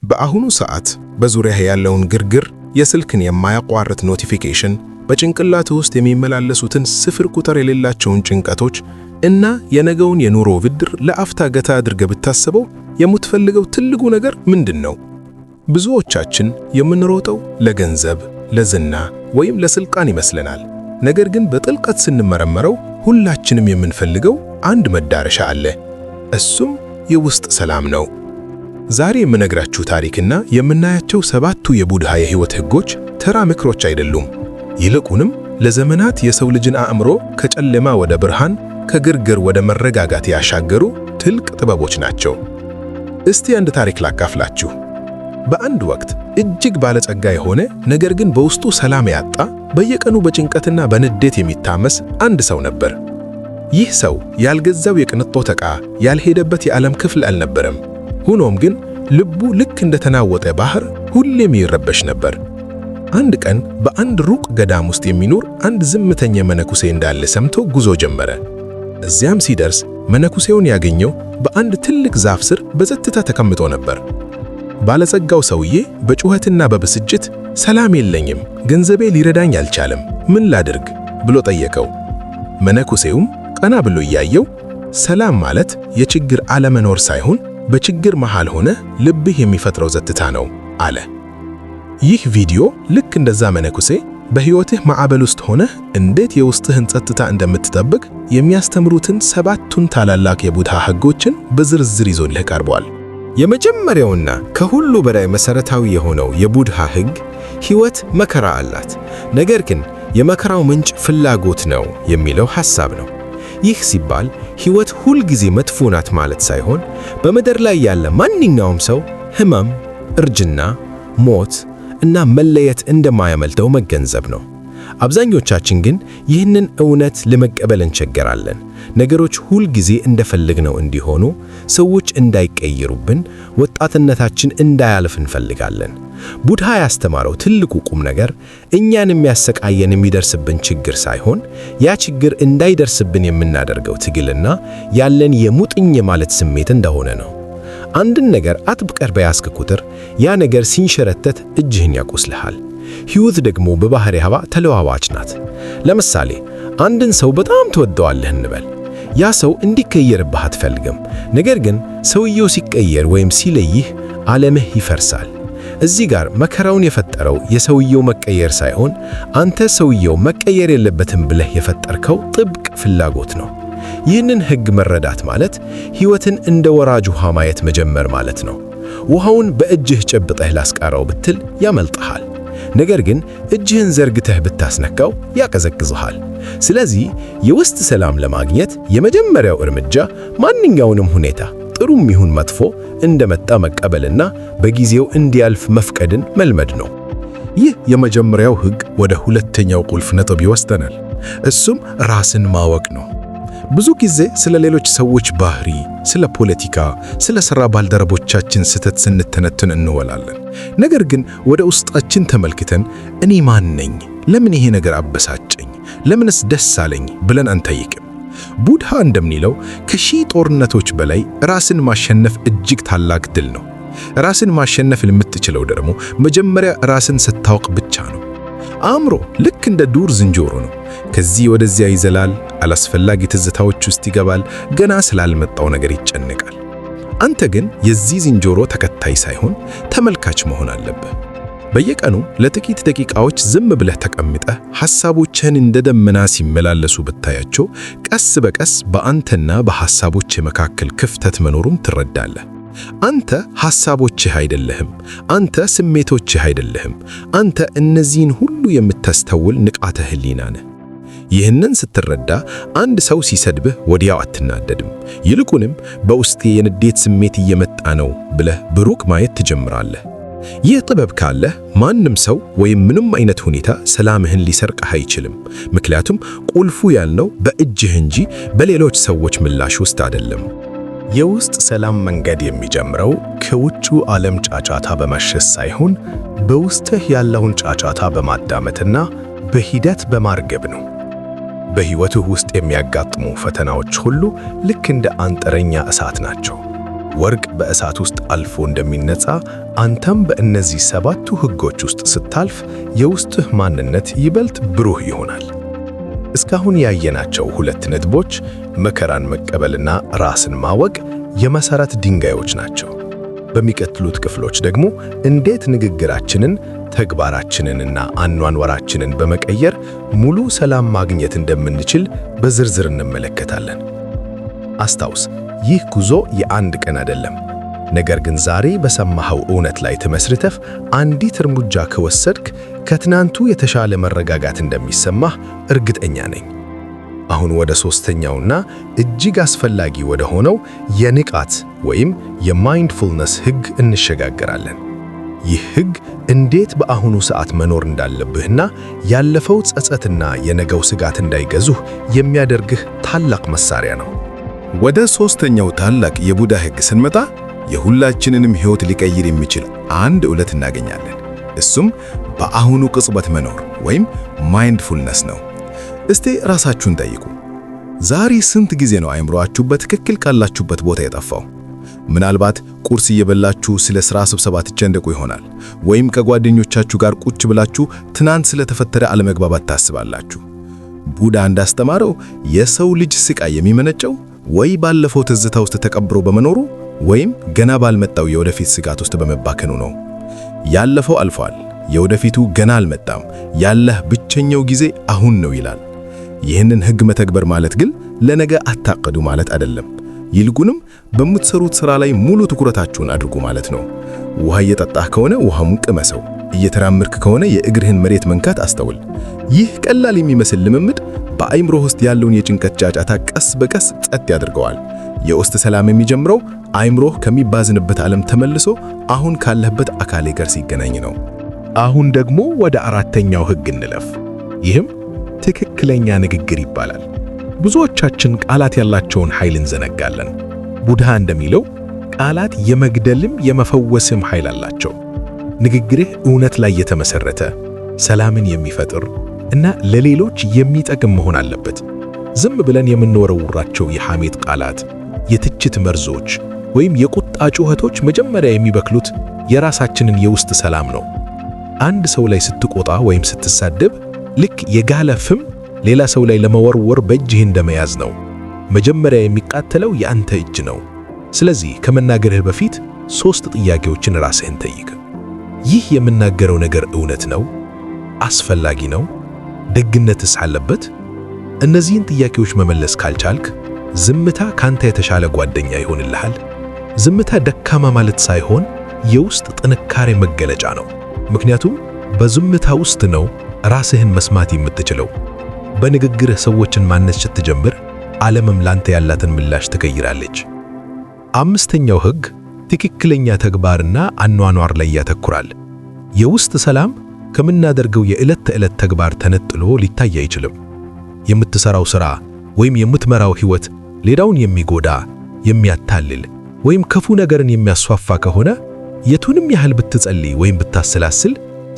በአሁኑ ሰዓት በዙሪያህ ያለውን ግርግር፣ የስልክን የማያቋርጥ ኖቲፊኬሽን፣ በጭንቅላት ውስጥ የሚመላለሱትን ስፍር ቁጥር የሌላቸውን ጭንቀቶች እና የነገውን የኑሮ ውድድር ለአፍታ ገታ አድርገህ ብታስበው የምትፈልገው ትልቁ ነገር ምንድን ነው? ብዙዎቻችን የምንሮጠው ለገንዘብ፣ ለዝና ወይም ለስልጣን ይመስለናል። ነገር ግን በጥልቀት ስንመረመረው ሁላችንም የምንፈልገው አንድ መዳረሻ አለ። እሱም የውስጥ ሰላም ነው። ዛሬ የምነግራችሁ ታሪክና የምናያቸው 7ቱ የቡድሃ የህይወት ህጎች ተራ ምክሮች አይደሉም። ይልቁንም ለዘመናት የሰው ልጅን አእምሮ ከጨለማ ወደ ብርሃን፣ ከግርግር ወደ መረጋጋት ያሻገሩ ጥልቅ ጥበቦች ናቸው። እስቲ አንድ ታሪክ ላካፍላችሁ። በአንድ ወቅት እጅግ ባለጸጋ የሆነ ነገር ግን በውስጡ ሰላም ያጣ፣ በየቀኑ በጭንቀትና በንዴት የሚታመስ አንድ ሰው ነበር። ይህ ሰው ያልገዛው የቅንጦት ዕቃ፣ ያልሄደበት የዓለም ክፍል አልነበረም። ሆኖም ግን ልቡ ልክ እንደተናወጠ ባህር ሁሌም ይረበሽ ነበር። አንድ ቀን በአንድ ሩቅ ገዳም ውስጥ የሚኖር አንድ ዝምተኛ መነኩሴ እንዳለ ሰምቶ ጉዞ ጀመረ። እዚያም ሲደርስ መነኩሴውን ያገኘው በአንድ ትልቅ ዛፍ ስር በጸጥታ ተቀምጦ ነበር። ባለጸጋው ሰውዬ በጩኸትና በብስጭት ሰላም የለኝም፣ ገንዘቤ ሊረዳኝ አልቻለም፣ ምን ላድርግ ብሎ ጠየቀው። መነኩሴውም ቀና ብሎ እያየው ሰላም ማለት የችግር አለመኖር ሳይሆን በችግር መሃል ሆነ ልብህ የሚፈጥረው ጸጥታ ነው አለ። ይህ ቪዲዮ ልክ እንደዛ መነኩሴ በሕይወትህ ማዕበል ውስጥ ሆነህ እንዴት የውስጥህን ጸጥታ እንደምትጠብቅ የሚያስተምሩትን 7ቱን ታላላቅ የቡድሃ ሕጎችን በዝርዝር ይዞልህ ቀርቧል። የመጀመሪያውና ከሁሉ በላይ መሰረታዊ የሆነው የቡድሃ ሕግ ሕይወት መከራ አላት፣ ነገር ግን የመከራው ምንጭ ፍላጎት ነው የሚለው ሐሳብ ነው። ይህ ሲባል ሕይወት ሁል ጊዜ መጥፎ ናት ማለት ሳይሆን በምድር ላይ ያለ ማንኛውም ሰው ሕመም፣ እርጅና፣ ሞት እና መለየት እንደማያመልጠው መገንዘብ ነው። አብዛኞቻችን ግን ይህንን እውነት ለመቀበል እንቸገራለን። ነገሮች ሁል ጊዜ እንደፈለግነው እንዲሆኑ፣ ሰዎች እንዳይቀየሩብን፣ ወጣትነታችን እንዳያልፍ እንፈልጋለን። ቡድሃ ያስተማረው ትልቁ ቁም ነገር እኛን የሚያሰቃየን የሚደርስብን ችግር ሳይሆን ያ ችግር እንዳይደርስብን የምናደርገው ትግልና ያለን የሙጥኝ ማለት ስሜት እንደሆነ ነው። አንድን ነገር አጥብቀህ በያዝክ ቁጥር ያ ነገር ሲንሸረተት እጅህን ያቆስልሃል። ሕይወት ደግሞ በባህሪዋ ተለዋዋጭ ናት። ለምሳሌ አንድን ሰው በጣም ትወደዋለህ እንበል። ያ ሰው እንዲቀየርብህ አትፈልግም። ነገር ግን ሰውየው ሲቀየር ወይም ሲለይህ ዓለምህ ይፈርሳል። እዚህ ጋር መከራውን የፈጠረው የሰውየው መቀየር ሳይሆን አንተ ሰውየው መቀየር የለበትም ብለህ የፈጠርከው ጥብቅ ፍላጎት ነው። ይህንን ሕግ መረዳት ማለት ሕይወትን እንደ ወራጅ ውሃ ማየት መጀመር ማለት ነው። ውሃውን በእጅህ ጨብጠህ ላስቃረው ብትል ያመልጥሃል። ነገር ግን እጅህን ዘርግተህ ብታስነካው ያቀዘቅዝሃል። ስለዚህ የውስጥ ሰላም ለማግኘት የመጀመሪያው እርምጃ ማንኛውንም ሁኔታ ጥሩም ይሁን መጥፎ እንደመጣ መቀበልና በጊዜው እንዲያልፍ መፍቀድን መልመድ ነው። ይህ የመጀመሪያው ሕግ ወደ ሁለተኛው ቁልፍ ነጥብ ይወስደናል። እሱም ራስን ማወቅ ነው። ብዙ ጊዜ ስለ ሌሎች ሰዎች ባህሪ፣ ስለ ፖለቲካ፣ ስለ ሥራ ባልደረቦቻችን ስህተት ስንተነትን እንወላለን። ነገር ግን ወደ ውስጣችን ተመልክተን እኔ ማን ነኝ? ለምን ይሄ ነገር አበሳጨኝ? ለምንስ ደስ አለኝ? ብለን አንጠይቅም። ቡድሃ እንደሚለው ከሺህ ጦርነቶች በላይ ራስን ማሸነፍ እጅግ ታላቅ ድል ነው። ራስን ማሸነፍ የምትችለው ደግሞ መጀመሪያ ራስን ስታውቅ ብቻ ነው። አእምሮ ልክ እንደ ዱር ዝንጀሮ ነው። ከዚህ ወደዚያ ይዘላል፣ አላስፈላጊ ትዝታዎች ውስጥ ይገባል፣ ገና ስላልመጣው ነገር ይጨነቃል። አንተ ግን የዚህ ዝንጀሮ ተከታይ ሳይሆን ተመልካች መሆን አለብህ። በየቀኑ ለጥቂት ደቂቃዎች ዝም ብለህ ተቀምጠህ ሐሳቦችህን እንደ ደመና ሲመላለሱ ብታያቸው ቀስ በቀስ በአንተና በሐሳቦች መካከል ክፍተት መኖሩን ትረዳለህ። አንተ ሐሳቦችህ አይደለህም። አንተ ስሜቶችህ አይደለህም። አንተ እነዚህን ሁሉ የምታስተውል ንቃተ ህሊና ነህ። ይህንን ስትረዳ አንድ ሰው ሲሰድብህ ወዲያው አትናደድም። ይልቁንም በውስጤ የንዴት ስሜት እየመጣ ነው ብለህ በሩቅ ማየት ትጀምራለህ። ይህ ጥበብ ካለህ ማንም ሰው ወይም ምንም አይነት ሁኔታ ሰላምህን ሊሰርቅህ አይችልም። ምክንያቱም ቁልፉ ያለው በእጅህ እንጂ በሌሎች ሰዎች ምላሽ ውስጥ አይደለም። የውስጥ ሰላም መንገድ የሚጀምረው ከውጭው ዓለም ጫጫታ በመሸሽ ሳይሆን በውስጥህ ያለውን ጫጫታ በማዳመጥና በሂደት በማርገብ ነው። በሕይወትህ ውስጥ የሚያጋጥሙ ፈተናዎች ሁሉ ልክ እንደ አንጥረኛ እሳት ናቸው። ወርቅ በእሳት ውስጥ አልፎ እንደሚነጻ አንተም በእነዚህ 7ቱ ሕጎች ውስጥ ስታልፍ የውስጥህ ማንነት ይበልጥ ብሩህ ይሆናል። እስካሁን ያየናቸው 2 ነጥቦች መከራን መቀበልና ራስን ማወቅ የመሠረት ድንጋዮች ናቸው። በሚቀጥሉት ክፍሎች ደግሞ እንዴት ንግግራችንን፣ ተግባራችንንና አኗኗራችንን በመቀየር ሙሉ ሰላም ማግኘት እንደምንችል በዝርዝር እንመለከታለን። አስታውስ፣ ይህ ጉዞ የአንድ ቀን አይደለም። ነገር ግን ዛሬ በሰማኸው እውነት ላይ ተመስርተህ አንዲት እርምጃ ከወሰድክ ከትናንቱ የተሻለ መረጋጋት እንደሚሰማህ እርግጠኛ ነኝ። አሁን ወደ 3ኛውና እጅግ አስፈላጊ ወደ ሆነው የንቃት ወይም የማይንድፉልነስ ሕግ እንሸጋገራለን። ይህ ሕግ እንዴት በአሁኑ ሰዓት መኖር እንዳለብህና ያለፈው ጸጸትና የነገው ስጋት እንዳይገዙህ የሚያደርግህ ታላቅ መሳሪያ ነው። ወደ 3ኛው ታላቅ የቡዳ ሕግ ስንመጣ የሁላችንንም ሕይወት ሊቀይር የሚችል አንድ እውነት እናገኛለን። እሱም በአሁኑ ቅጽበት መኖር ወይም ማይንድፉልነስ ነው። እስቲ ራሳችሁን ጠይቁ። ዛሬ ስንት ጊዜ ነው አእምሮአችሁ በትክክል ካላችሁበት ቦታ የጠፋው? ምናልባት ቁርስ እየበላችሁ ስለ ሥራ ስብሰባ ትጨነቁ ይሆናል። ወይም ከጓደኞቻችሁ ጋር ቁጭ ብላችሁ ትናንት ስለተፈጠረ አለመግባባት ታስባላችሁ። ቡዳ እንዳስተማረው የሰው ልጅ ስቃይ የሚመነጨው ወይ ባለፈው ትዝታ ውስጥ ተቀብሮ በመኖሩ ወይም ገና ባልመጣው የወደፊት ስጋት ውስጥ በመባከኑ ነው። ያለፈው አልፏል፣ የወደፊቱ ገና አልመጣም። ያለህ ብቸኛው ጊዜ አሁን ነው ይላል። ይህንን ሕግ መተግበር ማለት ግን ለነገ አታቅዱ ማለት አይደለም። ይልቁንም በምትሰሩት ሥራ ላይ ሙሉ ትኩረታችሁን አድርጉ ማለት ነው። ውሃ እየጠጣህ ከሆነ ውሃውን ቅመሰው። እየተራመድክ ከሆነ የእግርህን መሬት መንካት አስተውል። ይህ ቀላል የሚመስል ልምምድ በአእምሮህ ውስጥ ያለውን የጭንቀት ጫጫታ ቀስ በቀስ ጸጥ ያደርገዋል። የውስጥ ሰላም የሚጀምረው አእምሮህ ከሚባዝንበት ዓለም ተመልሶ አሁን ካለህበት አካሌ ጋር ሲገናኝ ነው። አሁን ደግሞ ወደ 4ኛው ሕግ እንለፍ። ይህም ትክክለኛ ንግግር ይባላል። ብዙዎቻችን ቃላት ያላቸውን ኃይል እንዘነጋለን። ቡድሃ እንደሚለው ቃላት የመግደልም የመፈወስም ኃይል አላቸው። ንግግርህ እውነት ላይ የተመሰረተ፣ ሰላምን የሚፈጥር እና ለሌሎች የሚጠቅም መሆን አለበት። ዝም ብለን የምንወረውራቸው የሐሜት ቃላት፣ የትችት መርዞች ወይም የቁጣ ጩኸቶች መጀመሪያ የሚበክሉት የራሳችንን የውስጥ ሰላም ነው። አንድ ሰው ላይ ስትቆጣ ወይም ስትሳደብ ልክ የጋለ ፍም ሌላ ሰው ላይ ለመወርወር በእጅህ እንደመያዝ ነው። መጀመሪያ የሚቃጠለው የአንተ እጅ ነው። ስለዚህ ከመናገርህ በፊት 3 ጥያቄዎችን ራስህን ጠይቅ። ይህ የምናገረው ነገር እውነት ነው? አስፈላጊ ነው? ደግነትስ አለበት? እነዚህን ጥያቄዎች መመለስ ካልቻልክ ዝምታ ካንተ የተሻለ ጓደኛ ይሆንልሃል። ዝምታ ደካማ ማለት ሳይሆን የውስጥ ጥንካሬ መገለጫ ነው። ምክንያቱም በዝምታ ውስጥ ነው ራስህን መስማት የምትችለው። በንግግርህ ሰዎችን ማነጽ ስትጀምር ዓለምም ላንተ ያላትን ምላሽ ትቀይራለች። 5ኛው ሕግ ትክክለኛ ተግባርና አኗኗር ላይ ያተኩራል። የውስጥ ሰላም ከምናደርገው የዕለት ተዕለት ተግባር ተነጥሎ ሊታይ አይችልም። የምትሰራው ሥራ ወይም የምትመራው ሕይወት ሌላውን የሚጎዳ፣ የሚያታልል ወይም ክፉ ነገርን የሚያስፋፋ ከሆነ የቱንም ያህል ብትጸልይ ወይም ብታሰላስል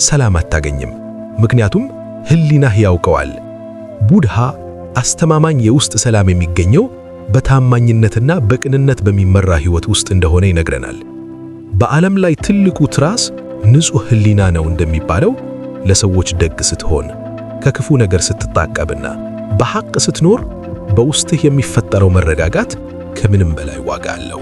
ሰላም አታገኝም። ምክንያቱም ሕሊናህ ያውቀዋል። ቡድሃ አስተማማኝ የውስጥ ሰላም የሚገኘው በታማኝነትና በቅንነት በሚመራ ሕይወት ውስጥ እንደሆነ ይነግረናል። በዓለም ላይ ትልቁ ትራስ ንጹሕ ሕሊና ነው እንደሚባለው ለሰዎች ደግ ስትሆን፣ ከክፉ ነገር ስትጣቀብና በሐቅ ስትኖር በውስጥህ የሚፈጠረው መረጋጋት ከምንም በላይ ዋጋ አለው።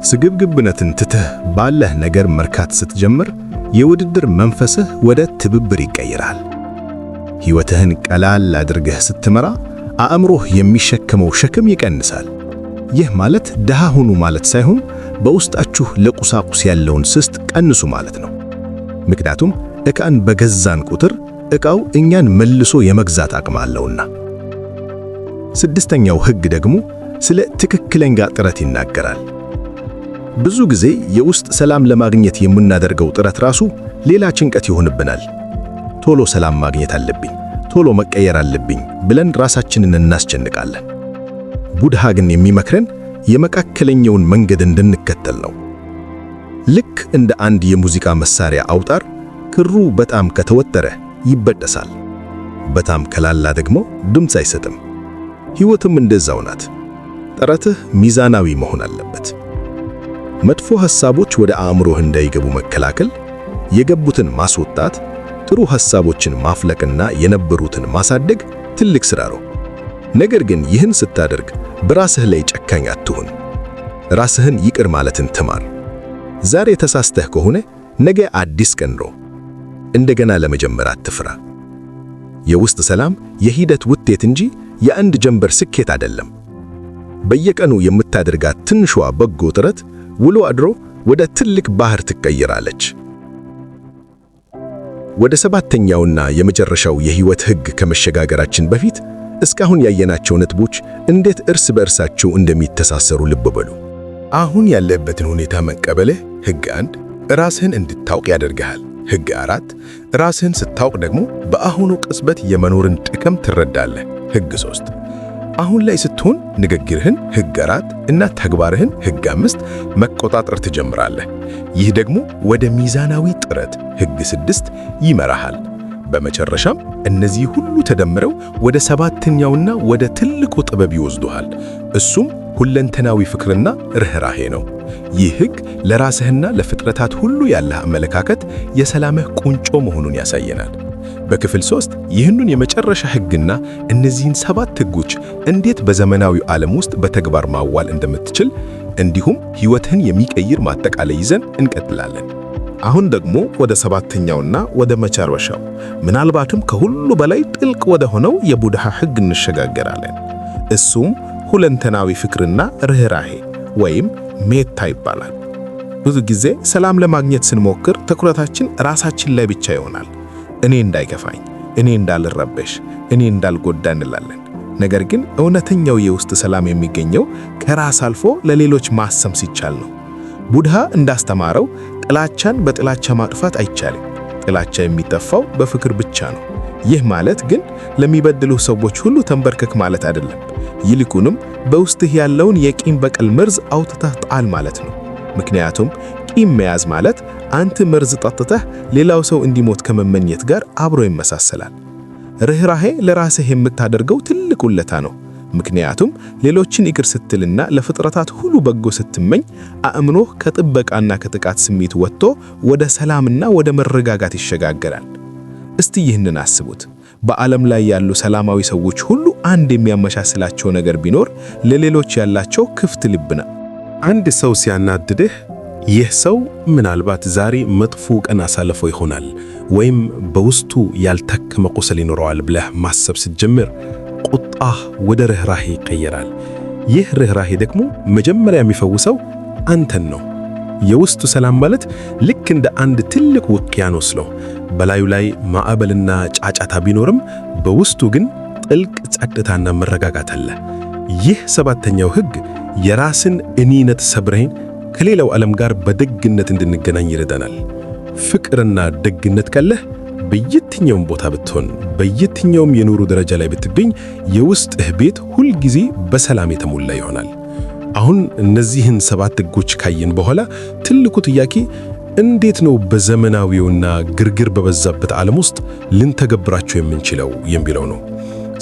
ስግብግብነትን ትተህ ባለህ ነገር መርካት ስትጀምር የውድድር መንፈስህ ወደ ትብብር ይቀየራል። ሕይወትህን ቀላል አድርገህ ስትመራ አእምሮህ የሚሸከመው ሸክም ይቀንሳል። ይህ ማለት ድሃ ሁኑ ማለት ሳይሆን በውስጣችሁ ለቁሳቁስ ያለውን ስስት ቀንሱ ማለት ነው። ምክንያቱም ዕቃን በገዛን ቁጥር ዕቃው እኛን መልሶ የመግዛት አቅም አለውና። 6ኛው ሕግ ደግሞ ስለ ትክክለኛ ጥረት ይናገራል። ብዙ ጊዜ የውስጥ ሰላም ለማግኘት የምናደርገው ጥረት ራሱ ሌላ ጭንቀት ይሆንብናል። ቶሎ ሰላም ማግኘት አለብኝ፣ ቶሎ መቀየር አለብኝ ብለን ራሳችንን እናስጨንቃለን። ቡድሃ ግን የሚመክረን የመካከለኛውን መንገድ እንድንከተል ነው። ልክ እንደ አንድ የሙዚቃ መሳሪያ አውታር ክሩ በጣም ከተወጠረ ይበጠሳል፣ በጣም ከላላ ደግሞ ድምፅ አይሰጥም። ሕይወትም እንደዛው ናት። ጥረትህ ሚዛናዊ መሆን አለበት። መጥፎ ሐሳቦች ወደ አእምሮህ እንዳይገቡ መከላከል፣ የገቡትን ማስወጣት፣ ጥሩ ሐሳቦችን ማፍለቅና የነበሩትን ማሳደግ ትልቅ ሥራ ነው። ነገር ግን ይህን ስታደርግ በራስህ ላይ ጨካኝ አትሁን። ራስህን ይቅር ማለትን ተማር። ዛሬ ተሳስተህ ከሆነ ነገ አዲስ ቀን ነው። እንደገና ለመጀመር አትፍራ። የውስጥ ሰላም የሂደት ውጤት እንጂ የአንድ ጀንበር ስኬት አይደለም። በየቀኑ የምታደርጋት ትንሿ በጎ ጥረት ውሎ አድሮ ወደ ትልቅ ባህር ትቀየራለች። ወደ ሰባተኛውና የመጨረሻው የህይወት ህግ ከመሸጋገራችን በፊት እስካሁን ያየናቸው ነጥቦች እንዴት እርስ በእርሳቸው እንደሚተሳሰሩ ልብ በሉ። አሁን ያለበትን ሁኔታ መቀበልህ ህግ 1 ራስህን እንድታውቅ ያደርግሃል። ህግ 4 ራስህን ስታውቅ ደግሞ በአሁኑ ቅጽበት የመኖርን ጥቅም ትረዳለህ። ህግ 3 አሁን ላይ ስትሆን ንግግርህን ህግ 4 እና ተግባርህን ህግ 5 መቆጣጠር ትጀምራለህ። ይህ ደግሞ ወደ ሚዛናዊ ጥረት ህግ 6 ይመራሃል። በመጨረሻም እነዚህ ሁሉ ተደምረው ወደ ሰባተኛውና ወደ ትልቁ ጥበብ ይወስዱሃል። እሱም ሁለንተናዊ ፍቅርና ርህራሄ ነው። ይህ ህግ ለራስህና ለፍጥረታት ሁሉ ያለህ አመለካከት የሰላምህ ቁንጮ መሆኑን ያሳየናል። በክፍል 3 ይህንን የመጨረሻ ህግና እነዚህን 7 ህጎች እንዴት በዘመናዊው ዓለም ውስጥ በተግባር ማዋል እንደምትችል እንዲሁም ህይወትህን የሚቀይር ማጠቃለያ ይዘን እንቀጥላለን። አሁን ደግሞ ወደ ሰባተኛውና ወደ መጨረሻው ምናልባትም ከሁሉ በላይ ጥልቅ ወደ ሆነው የቡድሃ ህግ እንሸጋገራለን። እሱም ሁለንተናዊ ፍቅርና ርህራሄ ወይም ሜታ ይባላል። ብዙ ጊዜ ሰላም ለማግኘት ስንሞክር ትኩረታችን ራሳችን ላይ ብቻ ይሆናል። እኔ እንዳይከፋኝ፣ እኔ እንዳልረበሽ፣ እኔ እንዳልጎዳ እንላለን። ነገር ግን እውነተኛው የውስጥ ሰላም የሚገኘው ከራስ አልፎ ለሌሎች ማሰብ ሲቻል ነው። ቡድሃ እንዳስተማረው ጥላቻን በጥላቻ ማጥፋት አይቻልም። ጥላቻ የሚጠፋው በፍቅር ብቻ ነው። ይህ ማለት ግን ለሚበድሉ ሰዎች ሁሉ ተንበርከክ ማለት አይደለም። ይልቁንም በውስጥህ ያለውን የቂም በቀል መርዝ አውጥተህ ጣል ማለት ነው። ምክንያቱም ቂም መያዝ ማለት አንተ መርዝ ጠጥተህ ሌላው ሰው እንዲሞት ከመመኘት ጋር አብሮ ይመሳሰላል። ርህራሄ ለራስህ የምታደርገው ትልቅ ውለታ ነው። ምክንያቱም ሌሎችን ይቅር ስትልና ለፍጥረታት ሁሉ በጎ ስትመኝ አእምሮህ ከጥበቃና ከጥቃት ስሜት ወጥቶ ወደ ሰላምና ወደ መረጋጋት ይሸጋገራል። እስቲ ይህንን አስቡት። በዓለም ላይ ያሉ ሰላማዊ ሰዎች ሁሉ አንድ የሚያመሳስላቸው ነገር ቢኖር ለሌሎች ያላቸው ክፍት ልብ ነው። አንድ ሰው ሲያናድድህ ይህ ሰው ምናልባት ዛሬ መጥፎ ቀን አሳልፎ ይሆናል ወይም በውስጡ ያልታከመ ቁስል ይኖረዋል ብለህ ማሰብ ስትጀምር ቁጣህ ወደ ርህራሄ ይቀየራል። ይህ ርህራሄ ደግሞ መጀመሪያ የሚፈውሰው አንተን ነው። የውስጡ ሰላም ማለት ልክ እንደ አንድ ትልቅ ውቅያኖስ ነው። በላዩ ላይ ማዕበልና ጫጫታ ቢኖርም በውስጡ ግን ጥልቅ ጸጥታና መረጋጋት አለ። ይህ ሰባተኛው ህግ የራስን እኔነት ሰብረን ከሌላው ዓለም ጋር በደግነት እንድንገናኝ ይረዳናል። ፍቅርና ደግነት ካለህ በየትኛውም ቦታ ብትሆን፣ በየትኛውም የኑሮ ደረጃ ላይ ብትገኝ የውስጥህ ቤት ሁል ጊዜ በሰላም የተሞላ ይሆናል። አሁን እነዚህን 7 ህጎች ካየን በኋላ ትልቁ ጥያቄ እንዴት ነው በዘመናዊውና ግርግር በበዛበት ዓለም ውስጥ ልንተገብራቸው የምንችለው የሚለው ነው።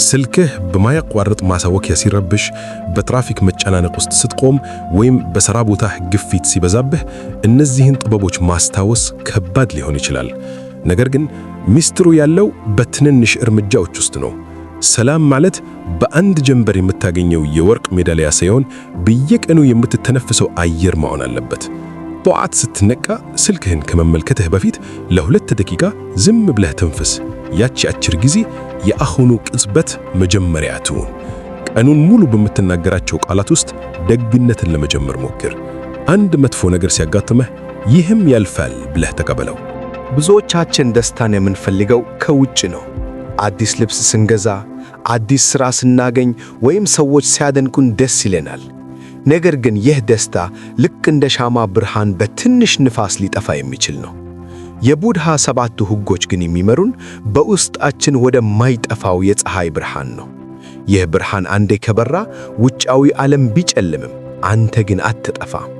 ስልክህ በማያቋርጥ ማሳወቂያ ሲረብሽ፣ በትራፊክ መጨናነቅ ውስጥ ስትቆም ወይም በሥራ ቦታ ግፊት ሲበዛብህ እነዚህን ጥበቦች ማስታወስ ከባድ ሊሆን ይችላል። ነገር ግን ሚስጥሩ ያለው በትንንሽ እርምጃዎች ውስጥ ነው። ሰላም ማለት በአንድ ጀንበር የምታገኘው የወርቅ ሜዳሊያ ሳይሆን በየቀኑ የምትተነፍሰው አየር መሆን አለበት። ጠዋት ስትነቃ ስልክህን ከመመልከትህ በፊት ለ2 ደቂቃ ዝም ብለህ ተንፈስ። ያቺ አጭር ጊዜ የአሁኑ ቅጽበት መጀመሪያ ትሁን። ቀኑን ሙሉ በምትናገራቸው ቃላት ውስጥ ደግነትን ለመጀመር ሞክር። አንድ መጥፎ ነገር ሲያጋጥመህ ይህም ያልፋል ብለህ ተቀበለው። ብዙዎቻችን ደስታን የምንፈልገው ከውጭ ነው። አዲስ ልብስ ስንገዛ፣ አዲስ ሥራ ስናገኝ ወይም ሰዎች ሲያደንቁን ደስ ይለናል። ነገር ግን ይህ ደስታ ልክ እንደ ሻማ ብርሃን በትንሽ ንፋስ ሊጠፋ የሚችል ነው። የቡድሃ 7ቱ ሕጎች ግን የሚመሩን በውስጣችን ወደ ማይጠፋው የፀሐይ ብርሃን ነው። ይህ ብርሃን አንዴ ከበራ ውጫዊ ዓለም ቢጨልምም አንተ ግን አትጠፋም።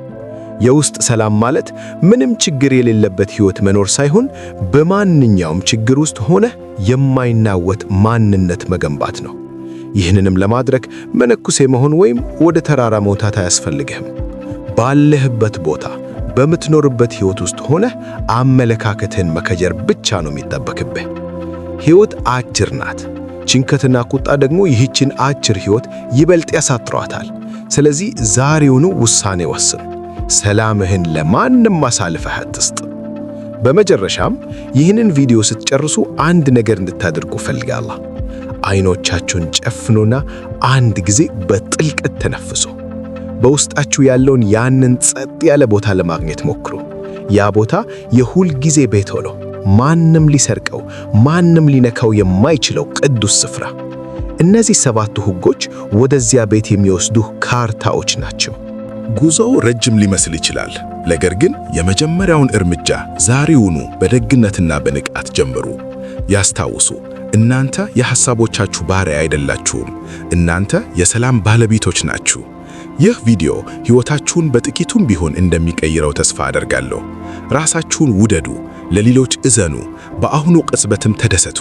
የውስጥ ሰላም ማለት ምንም ችግር የሌለበት ሕይወት መኖር ሳይሆን በማንኛውም ችግር ውስጥ ሆነህ የማይናወጥ ማንነት መገንባት ነው። ይህንንም ለማድረግ መነኩሴ መሆን ወይም ወደ ተራራ መውጣት አያስፈልግህም። ባለህበት ቦታ በምትኖርበት ሕይወት ውስጥ ሆነህ አመለካከትህን መከጀር ብቻ ነው የሚጠበቅብህ። ሕይወት አጭር ናት። ጭንቀትና ቁጣ ደግሞ ይህችን አጭር ሕይወት ይበልጥ ያሳጥሯታል። ስለዚህ ዛሬውኑ ውሳኔ ወስን። ሰላምህን ለማንም አሳልፈህ አትስጥ። በመጨረሻም ይህንን ቪዲዮ ስትጨርሱ አንድ ነገር እንድታደርጉ ፈልጋለሁ። አይኖቻችሁን ጨፍኑና አንድ ጊዜ በጥልቀት ተነፍሱ። በውስጣችሁ ያለውን ያንን ጸጥ ያለ ቦታ ለማግኘት ሞክሩ። ያ ቦታ የሁል ጊዜ ቤት ሆኖ ማንም ሊሰርቀው፣ ማንም ሊነካው የማይችለው ቅዱስ ስፍራ። እነዚህ 7 ሕጎች ወደዚያ ቤት የሚወስዱ ካርታዎች ናቸው። ጉዞው ረጅም ሊመስል ይችላል። ነገር ግን የመጀመሪያውን እርምጃ ዛሬውኑ በደግነትና በንቃት ጀምሩ። ያስታውሱ፣ እናንተ የሐሳቦቻችሁ ባሪያ አይደላችሁም። እናንተ የሰላም ባለቤቶች ናችሁ። ይህ ቪዲዮ ሕይወታችሁን በጥቂቱም ቢሆን እንደሚቀይረው ተስፋ አደርጋለሁ። ራሳችሁን ውደዱ፣ ለሌሎች እዘኑ፣ በአሁኑ ቅጽበትም ተደሰቱ።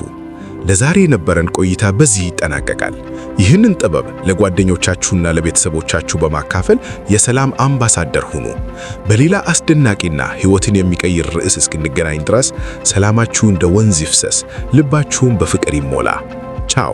ለዛሬ የነበረን ቆይታ በዚህ ይጠናቀቃል። ይህንን ጥበብ ለጓደኞቻችሁና ለቤተሰቦቻችሁ በማካፈል የሰላም አምባሳደር ሁኑ። በሌላ አስደናቂና ሕይወትን የሚቀይር ርዕስ እስክንገናኝ ድረስ ሰላማችሁ እንደ ወንዝ ይፍሰስ፣ ልባችሁም በፍቅር ይሞላ። ቻው።